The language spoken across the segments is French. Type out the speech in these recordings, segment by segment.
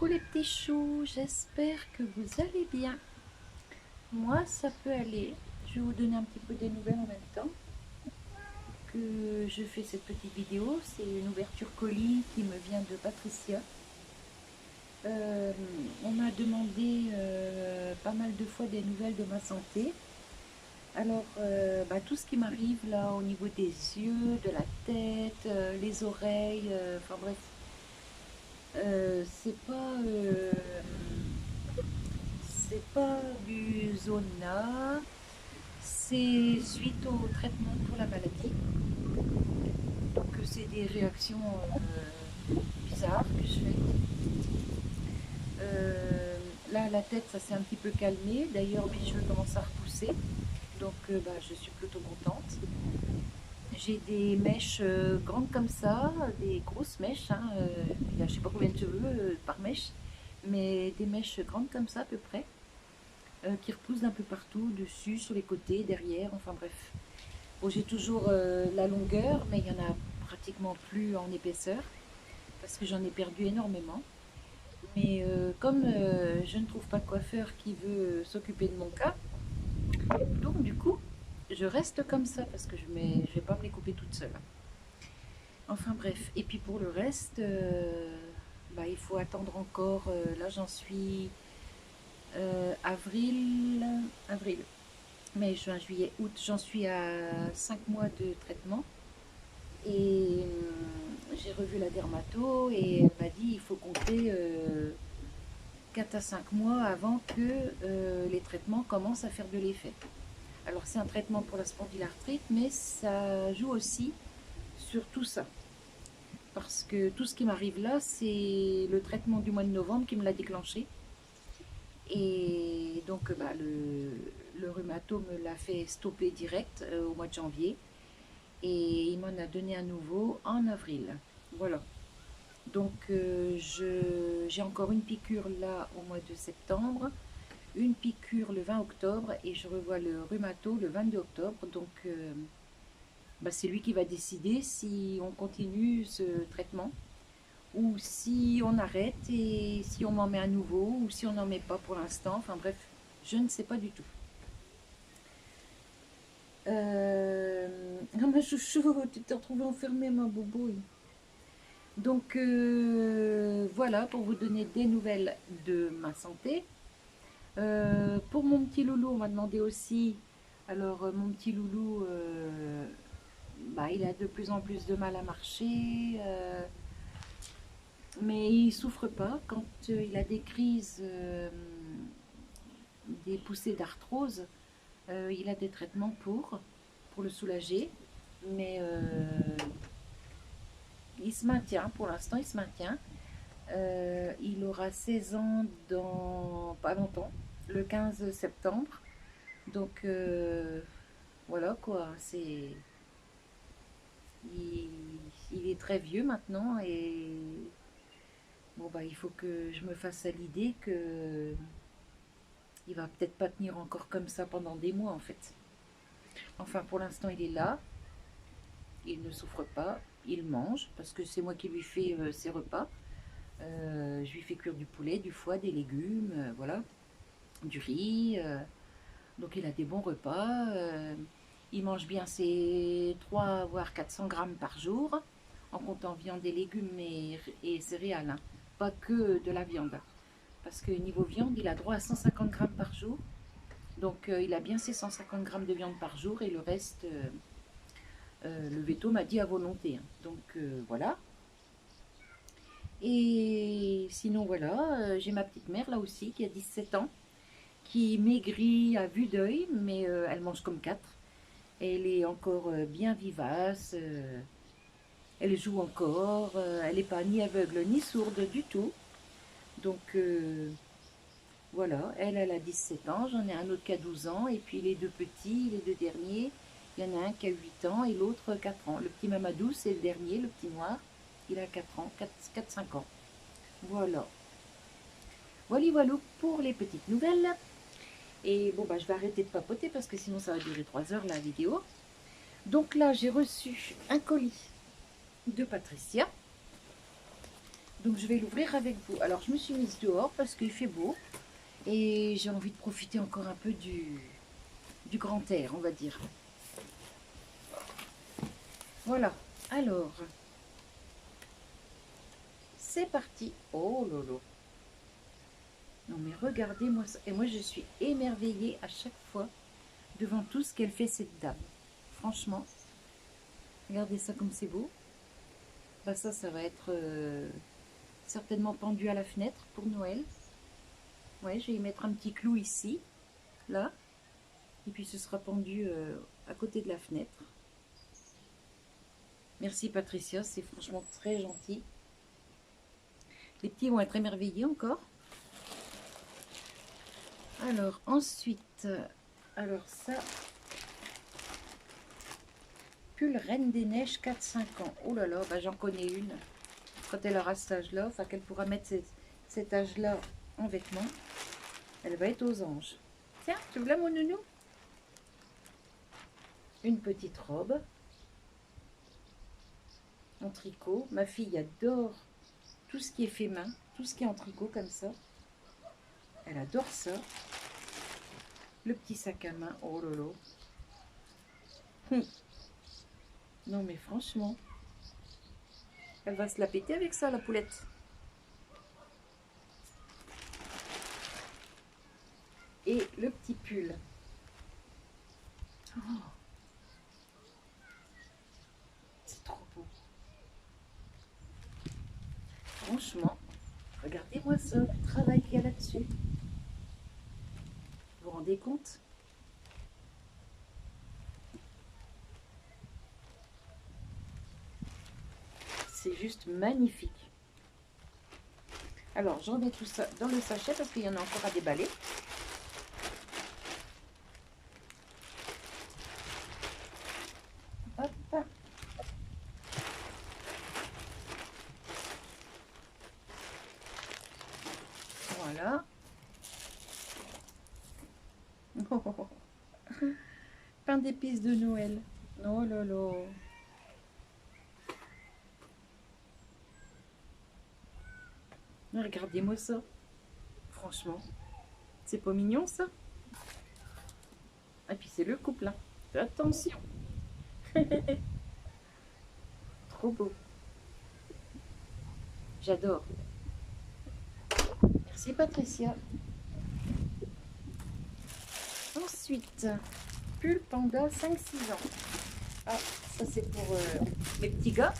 Coucou les petits choux, j'espère que vous allez bien. Moi, ça peut aller. Je vais vous donner un petit peu des nouvelles en même temps que je fais cette petite vidéo. C'est une ouverture colis qui me vient de Patricia. On m'a demandé pas mal de fois des nouvelles de ma santé. Alors, tout ce qui m'arrive là au niveau des yeux, de la tête, les oreilles, enfin bref, c'est pas du zona, c'est suite au traitement pour la maladie. Donc c'est des réactions bizarres que je fais. Là, la tête, ça s'est un petit peu calmé. D'ailleurs, mes cheveux commencent à repousser. Donc je suis plutôt contente. J'ai des mèches grandes comme ça, des grosses mèches. Hein, il y a je sais pas combien de cheveux par mèche, mais des mèches grandes comme ça à peu près. Qui repoussent d'un peu partout, dessus, sur les côtés, derrière, enfin bref. Bon, j'ai toujours la longueur, mais il n'y en a pratiquement plus en épaisseur, parce que j'en ai perdu énormément. Mais comme je ne trouve pas de coiffeur qui veut s'occuper de mon cas, donc du coup, je reste comme ça, parce que je ne vais pas me les couper toute seule. Enfin bref, et puis pour le reste, il faut attendre encore, là j'en suis avril, mai, juin, juillet, août, j'en suis à 5 mois de traitement. Et j'ai revu la dermato et elle m'a dit il faut compter 4 à 5 mois avant que les traitements commencent à faire de l'effet. Alors c'est un traitement pour la spondylarthrite, mais ça joue aussi sur tout ça. Parce que tout ce qui m'arrive là, c'est le traitement du mois de novembre qui me l'a déclenché. Et donc le rhumato me l'a fait stopper direct au mois de janvier. Et il m'en a donné à nouveau en avril. Voilà. Donc j'ai encore une piqûre là au mois de septembre, une piqûre le 20 octobre et je revois le rhumato le 22 octobre. Donc c'est lui qui va décider si on continue ce traitement ou si on arrête et si on m'en met à nouveau ou si on n'en met pas pour l'instant. Enfin bref, je ne sais pas du tout. Ma chouchou, tu t'es retrouvée enfermée, ma boubouille. Donc voilà pour vous donner des nouvelles de ma santé. Pour mon petit loulou, on m'a demandé aussi. Alors mon petit loulou, il a de plus en plus de mal à marcher, mais il souffre pas. Quand il a des crises, des poussées d'arthrose, il a des traitements pour le soulager, mais il se maintient, pour l'instant il se maintient. Il aura 16 ans dans pas longtemps, le 15 septembre. Donc voilà quoi, il, il est très vieux maintenant et il faut que je me fasse à l'idée que il va peut-être pas tenir encore comme ça pendant des mois en fait. Enfin pour l'instant il est là, il ne souffre pas, il mange parce que c'est moi qui lui fais ses repas. Je lui fais cuire du poulet, du foie, des légumes, voilà, du riz. Donc il a des bons repas. Il mange bien ses 3 voire 400 grammes par jour, en comptant viande et légumes et céréales. Hein. Pas que de la viande. Parce que niveau viande, il a droit à 150 grammes par jour. Donc il a bien ses 150 grammes de viande par jour et le reste, le veto m'a dit à volonté. Hein. Donc voilà. Et sinon voilà, j'ai ma petite mère là aussi qui a 17 ans, qui maigrit à vue d'œil, mais elle mange comme 4. Elle est encore bien vivace, elle joue encore, elle n'est pas ni aveugle ni sourde du tout. Donc voilà, elle a 17 ans, j'en ai un autre qui a 12 ans, et puis les deux petits, les deux derniers, il y en a un qui a 8 ans et l'autre 4 ans. Le petit Mamadou, c'est le dernier, le petit noir, il a 4 ans, 4-5 ans. Voilà. Voilà pour les petites nouvelles. Et je vais arrêter de papoter parce que sinon ça va durer 3 heures la vidéo. Donc là, j'ai reçu un colis de Patricia. Donc je vais l'ouvrir avec vous. Alors je me suis mise dehors parce qu'il fait beau et j'ai envie de profiter encore un peu du grand air, on va dire. Voilà, alors c'est parti. Oh lolo. Non mais regardez-moi ça. Et moi je suis émerveillée à chaque fois devant tout ce qu'elle fait cette dame. Franchement, regardez ça comme c'est beau. Bah ça va être certainement pendu à la fenêtre pour Noël. Ouais, je vais y mettre un petit clou ici, là. Et puis ce sera pendu à côté de la fenêtre. Merci Patricia, c'est franchement très gentil. Les petits vont être émerveillés encore. Alors ensuite, alors ça, pull Reine des Neiges 4-5 ans. Oh là là, bah j'en connais une. Quand elle aura cet âge-là, enfin qu'elle pourra mettre cet âge-là en vêtements, elle va être aux anges. Tiens, tu veux là mon nounou? Une petite robe en tricot. Ma fille adore tout ce qui est fait main, tout ce qui est en tricot comme ça. Elle adore ça. Le petit sac à main, oh lolo. Non mais franchement, elle va se la péter avec ça la poulette. Et le petit pull. Oh, c'est trop beau. Franchement, regardez-moi ça, le travail qu'il y a là-dessus. Vous vous rendez compte? C'est juste magnifique. Alors, j'en mets tout ça dans le sachet parce qu'il y en a encore à déballer. Hop. Voilà. Oh, pain d'épices de Noël. Oh là là. Regardez-moi ça. Franchement, c'est pas mignon ça? Et puis c'est le couple, hein. Attention. Trop beau. J'adore. Merci Patricia. Ensuite, pull panda 5-6 ans. Ah, ça c'est pour mes petits gars.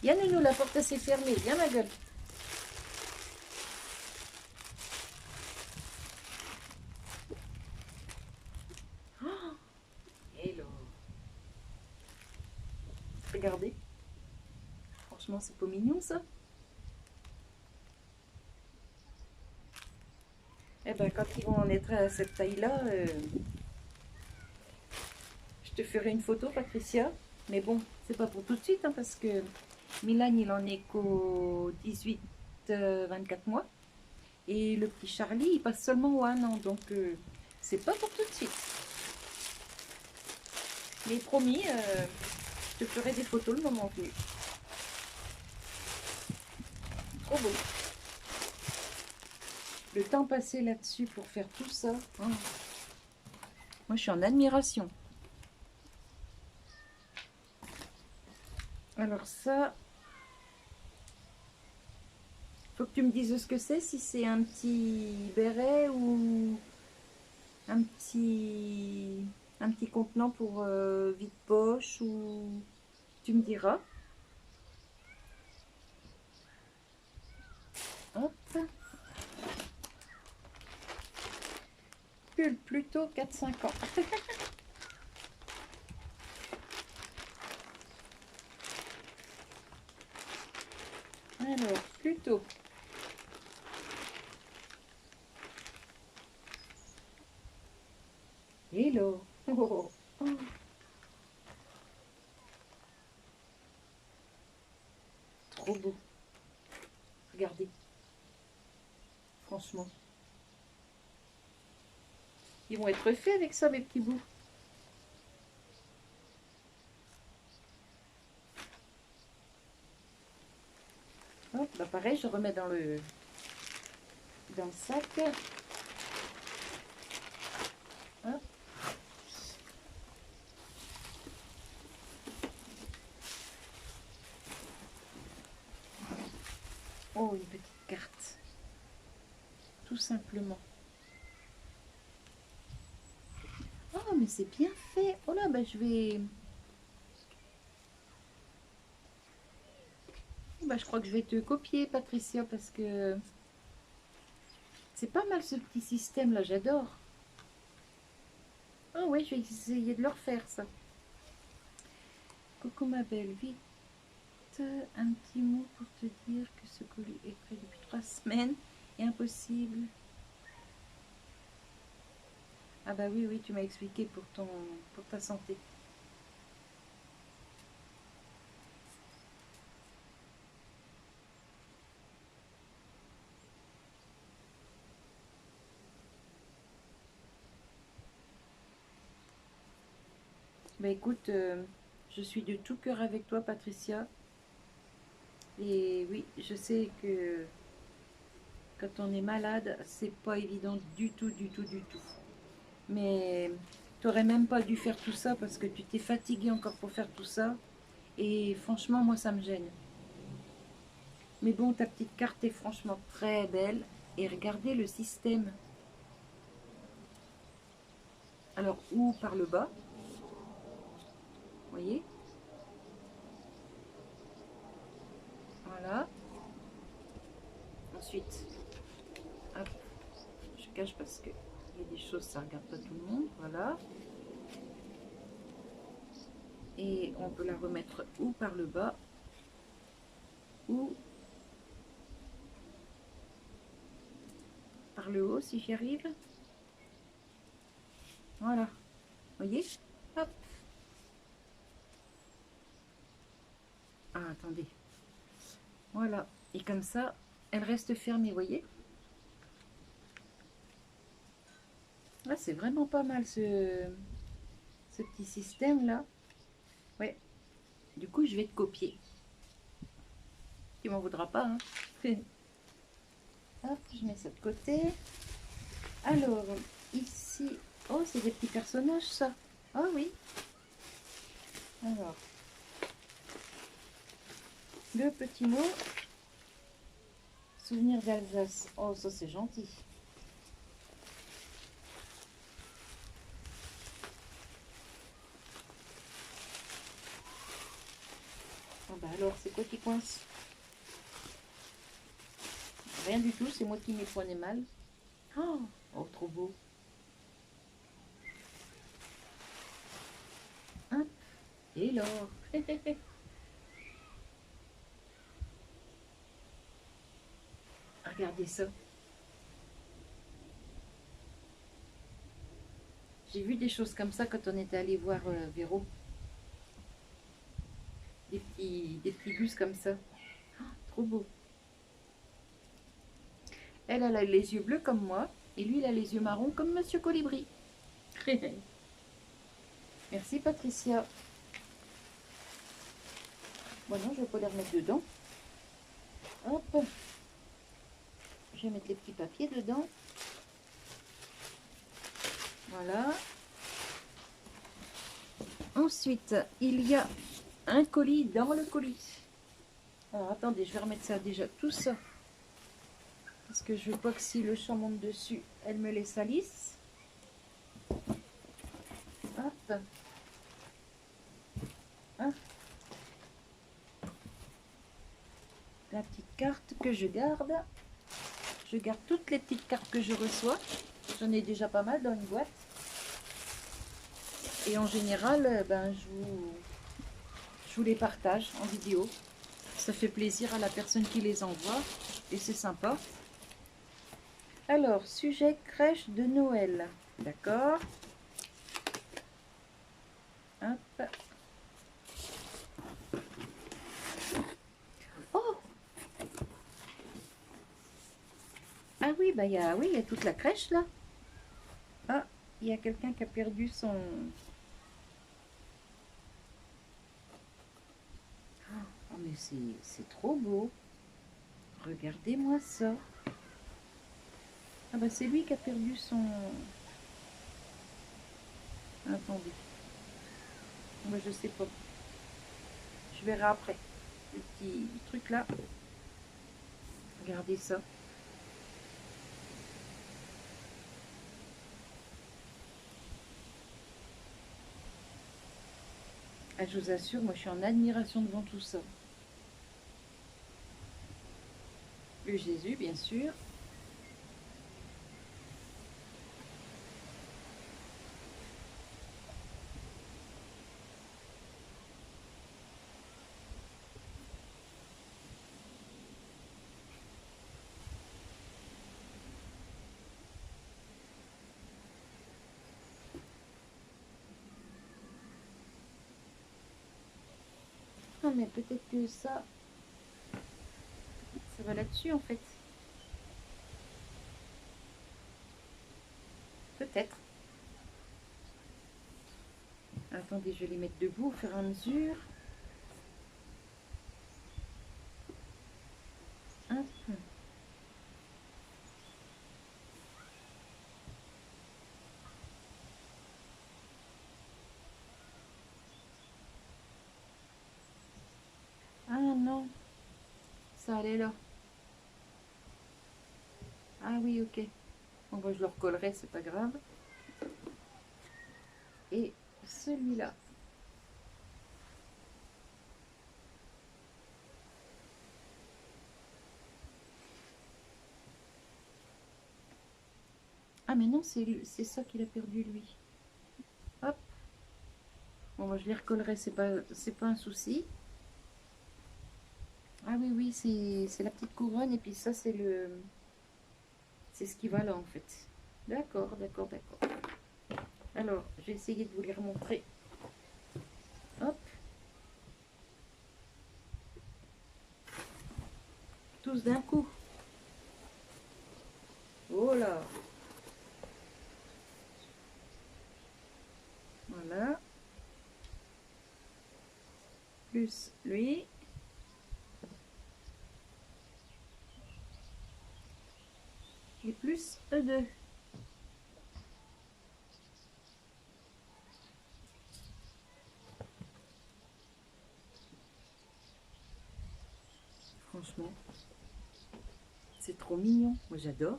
Viens nounou, la porte s'est fermée. Viens ma gueule. Oh, hello. Regardez. Franchement, c'est pas mignon ça. Eh ben, quand ils vont en être à cette taille-là, je te ferai une photo, Patricia. Mais bon, c'est pas pour tout de suite, hein, parce que Milan, il en est qu'au 18-24 mois. Et le petit Charlie, il passe seulement au 1 an. Donc, c'est pas pour tout de suite. Mais promis, je te ferai des photos le moment venu. Trop beau. Le temps passé là-dessus pour faire tout ça. Oh. Moi, je suis en admiration. Alors ça, faut que tu me dises ce que c'est, si c'est un petit béret ou un petit contenant pour vide-poche, ou tu me diras. Hop. Pull plutôt 4-5 ans. Alors, plutôt. Hello. Oh, oh. Trop beau. Regardez. Franchement. Ils vont être faits avec ça, mes petits bouts. Hop, bah pareil, je remets dans le sac. Hop. Oh, une petite carte. Tout simplement. Oh, mais c'est bien fait. Oh là, bah je vais... Bah, je crois que je vais te copier, Patricia, parce que c'est pas mal ce petit système là, j'adore. Oh ouais, je vais essayer de le refaire ça. Coucou ma belle, vite, un petit mot pour te dire que ce colis est prêt depuis 3 semaines et impossible. Ah bah oui, oui, tu m'as expliqué pour ta santé. Bah écoute, je suis de tout cœur avec toi, Patricia. Et oui, je sais que quand on est malade, c'est pas évident du tout, du tout, du tout. Mais t'aurais même pas dû faire tout ça parce que tu t'es fatiguée encore pour faire tout ça. Et franchement, moi, ça me gêne. Mais bon, ta petite carte est franchement très belle. Et regardez le système. Alors, ou par le bas, vous voyez. Voilà. Ensuite, hop, je cache parce que il y a des choses, ça ne regarde pas tout le monde. Voilà. Et on peut la remettre ou par le bas, ou par le haut, si j'y arrive. Voilà. Vous voyez. Hop. Ah, attendez. Voilà. Et comme ça, elle reste fermée, vous voyez. Là, c'est vraiment pas mal ce petit système là. Ouais. Du coup, je vais te copier. Tu m'en voudras pas, hein. Hop, je mets ça de côté. Alors, ici... Oh, c'est des petits personnages, ça. Ah oui. Alors, le petit mot. Souvenir d'Alsace. Oh, ça, c'est gentil. Ah bah alors, c'est quoi qui coince? Rien du tout, c'est moi qui m'y prenais mal. Oh, oh, trop beau. Hein? Et l'or. Regardez ça. J'ai vu des choses comme ça quand on était allé voir Véro. Des petits bus comme ça. Oh, trop beau. Elle a les yeux bleus comme moi. Et lui, il a les yeux marrons comme Monsieur Colibri. Merci, Patricia. Bon, non, je vais pas les remettre dedans. Hop. Je vais mettre les petits papiers dedans. Voilà. Ensuite, il y a un colis dans le colis. Alors, attendez, je vais remettre ça déjà, tout ça. Parce que je veux pas que si le champ monte dessus, elle me les salisse. Hop. Hein. La petite carte que je garde. Je garde toutes les petites cartes que je reçois. J'en ai déjà pas mal dans une boîte. Et en général, ben, je vous les partage en vidéo. Ça fait plaisir à la personne qui les envoie. Et c'est sympa. Alors, sujet crèche de Noël. D'accord. Hop. Oh! Ah oui, bah oui, il y a toute la crèche là. Ah, il y a quelqu'un qui a perdu son... Oh, mais c'est trop beau. Regardez-moi ça. Ah bah c'est lui qui a perdu son... Attendez. Moi je sais pas. Je verrai après. Le petit truc là. Regardez ça. Ah, je vous assure, moi je suis en admiration devant tout ça. Le Jésus, bien sûr. Ah mais peut-être que ça va là-dessus en fait. Peut-être. Attendez, je vais les mettre debout au fur et à mesure. Hop. Ah non, ça allait là. Ah oui, ok. Bon, bah, je le recollerai, c'est pas grave. Et celui-là. Ah mais non, c'est ça qu'il a perdu lui. Hop. Bon, bah, je les recollerai, c'est pas un souci. Ah oui, oui, c'est la petite couronne et puis ça, c'est ce qui va là en fait. D'accord, d'accord, d'accord. Alors, je vais essayer de vous les remontrer. Hop. Tous d'un coup. Oh là. Voilà. Plus lui. Et plus E2. Franchement, c'est trop mignon. Moi, j'adore.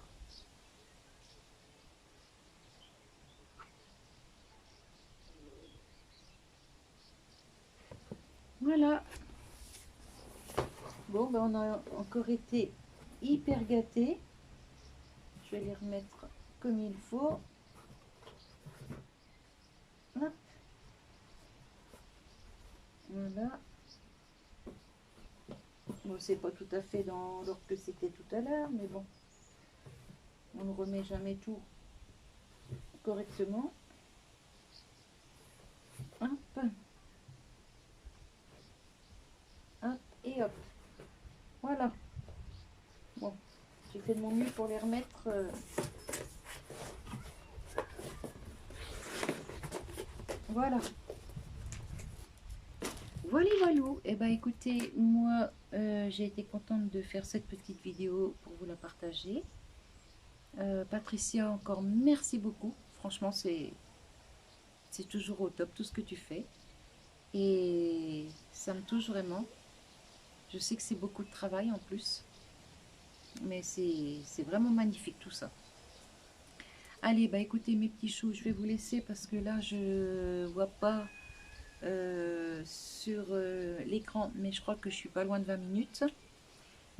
Voilà. Bon, ben, on a encore été hyper gâtés. Je vais les remettre comme il faut. Hop. Voilà. Bon, c'est pas tout à fait dans l'ordre que c'était tout à l'heure, mais bon, on ne remet jamais tout correctement. Hop, hop et hop. Voilà. Bon, j'ai fait de mon mieux pour les remettre. Voilà. Voilà, voilà. Eh ben, écoutez, moi, j'ai été contente de faire cette petite vidéo pour vous la partager. Patricia, encore merci beaucoup. Franchement, c'est toujours au top tout ce que tu fais. Et ça me touche vraiment. Je sais que c'est beaucoup de travail en plus. Mais c'est vraiment magnifique tout ça. Allez, bah écoutez mes petits choux, je vais vous laisser parce que là, je vois pas sur l'écran, mais je crois que je suis pas loin de 20 minutes.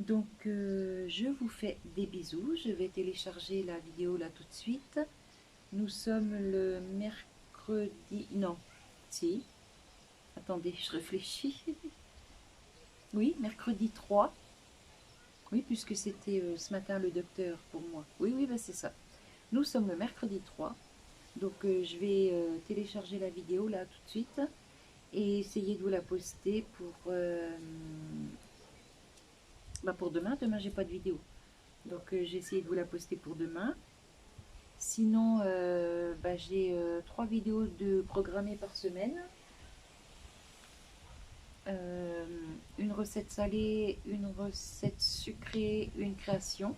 Donc, je vous fais des bisous. Je vais télécharger la vidéo là tout de suite. Nous sommes le mercredi... Non, si. Attendez, je réfléchis. Oui, mercredi 3. Oui, puisque c'était ce matin le docteur pour moi. Oui, oui, bah c'est ça. Nous sommes le mercredi 3. Donc, je vais télécharger la vidéo là tout de suite et essayer de vous la poster pour demain. Demain, j'ai pas de vidéo. Donc, j'ai essayé de vous la poster pour demain. Sinon, j'ai 3 vidéos de programmées par semaine. une recette salée, une recette sucrée, une création.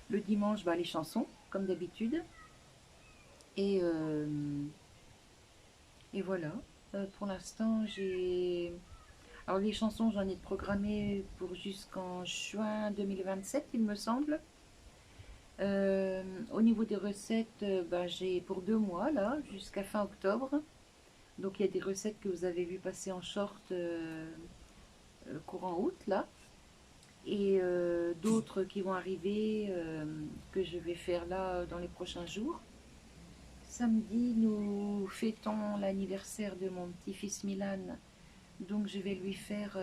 Le dimanche, bah, les chansons, comme d'habitude. Et, et voilà. Pour l'instant, j'ai... Alors les chansons, j'en ai programmé pour jusqu'en juin 2027, il me semble. Au niveau des recettes, bah, j'ai pour 2 mois, là, jusqu'à fin octobre. Donc il y a des recettes que vous avez vu passer en short courant août, là. Et d'autres qui vont arriver, que je vais faire là dans les prochains jours. Samedi, nous fêtons l'anniversaire de mon petit-fils Milan. Donc je vais lui faire...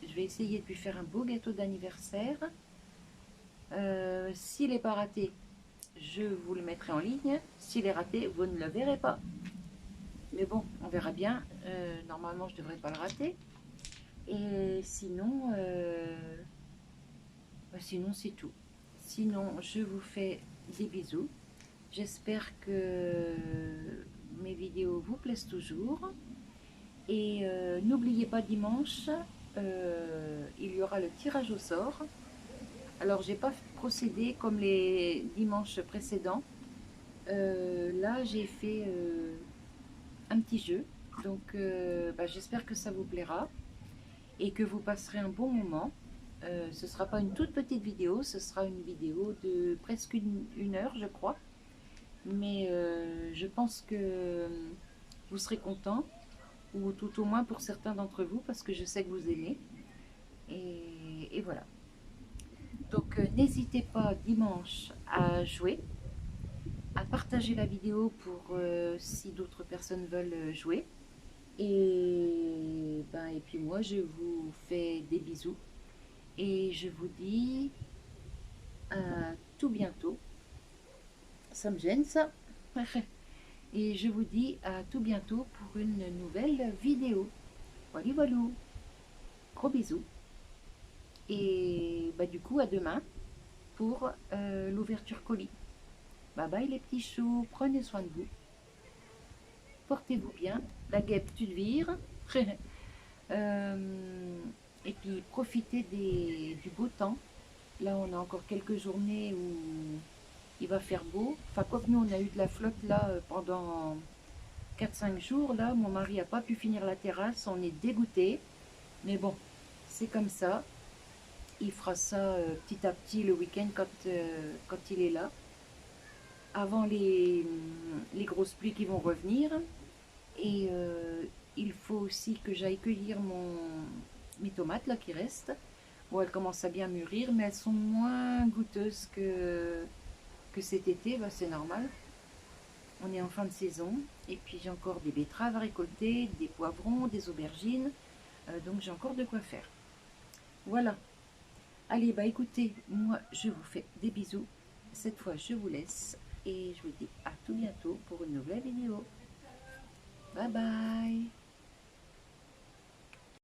je vais essayer de lui faire un beau gâteau d'anniversaire. S'il n'est pas raté, je vous le mettrai en ligne. S'il est raté, vous ne le verrez pas. Mais bon, on verra bien. Normalement, je ne devrais pas le rater. Et sinon, sinon c'est tout. Sinon, je vous fais des bisous. J'espère que mes vidéos vous plaisent toujours. Et n'oubliez pas, dimanche, il y aura le tirage au sort. Alors, j'ai pas procédé comme les dimanches précédents. Là, j'ai fait un petit jeu. Donc, j'espère que ça vous plaira et que vous passerez un bon moment. Ce ne sera pas une toute petite vidéo, ce sera une vidéo de presque une heure, je crois. Mais je pense que vous serez contents, ou tout au moins pour certains d'entre vous, parce que je sais que vous aimez. Et voilà. Donc n'hésitez pas dimanche à jouer, à partager la vidéo pour si d'autres personnes veulent jouer. Et puis moi, je vous fais des bisous. Et je vous dis à tout bientôt. Ça me gêne ça. Et je vous dis à tout bientôt pour une nouvelle vidéo. Voilà, voilà. Gros bisous. Et du coup, à demain pour l'ouverture colis. Bye bye les petits choux. Prenez soin de vous. Portez-vous bien. La guêpe, tu te vires. Et puis profitez du beau temps. Là, on a encore quelques journées où il va faire beau. Enfin, quoique nous, on a eu de la flotte là pendant 4-5 jours. Là, mon mari n'a pas pu finir la terrasse. On est dégoûté. Mais bon, c'est comme ça. Il fera ça petit à petit le week-end quand il est là. Avant les grosses pluies qui vont revenir. Et il faut aussi que j'aille cueillir mes tomates là qui restent. Bon, elles commencent à bien mûrir, mais elles sont moins goûteuses que cet été. C'est normal. On est en fin de saison. Et puis j'ai encore des betteraves à récolter, des poivrons, des aubergines. Donc j'ai encore de quoi faire. Voilà. Allez, écoutez, moi je vous fais des bisous. Cette fois je vous laisse. Et je vous dis à tout bientôt pour une nouvelle vidéo. Bye bye.